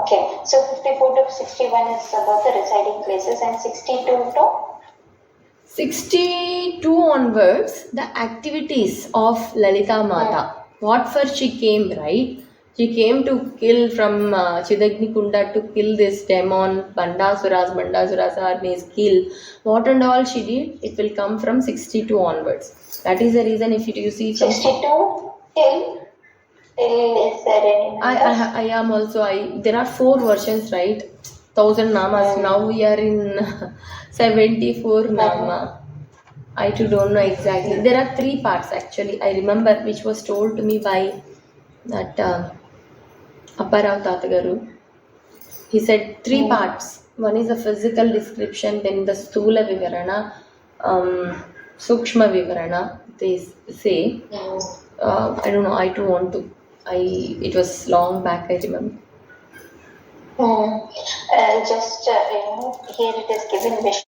Okay, so 54 to 61 is about the residing places, and 62 to 62 onwards, the activities of Lalita Mata. What for she came, right? She came to kill from Chidagni Kunda, to kill this demon. Bandasura's army is killed. What and all she did, it will come from 62 onwards. That is the reason if you see some 62 till is there any number? I am also, there are 4 versions, right? 1000 namas. Now we are in 74 nama. I too don't know exactly. There are 3 parts actually. I remember, which was told to me by that Apparav Tatagaru. He said 3 parts. One is the physical description, then the Stula Vivarana, Sukshma Vivarana, they say. I don't know, I too want to. It was long back, I remember. Just, here it is given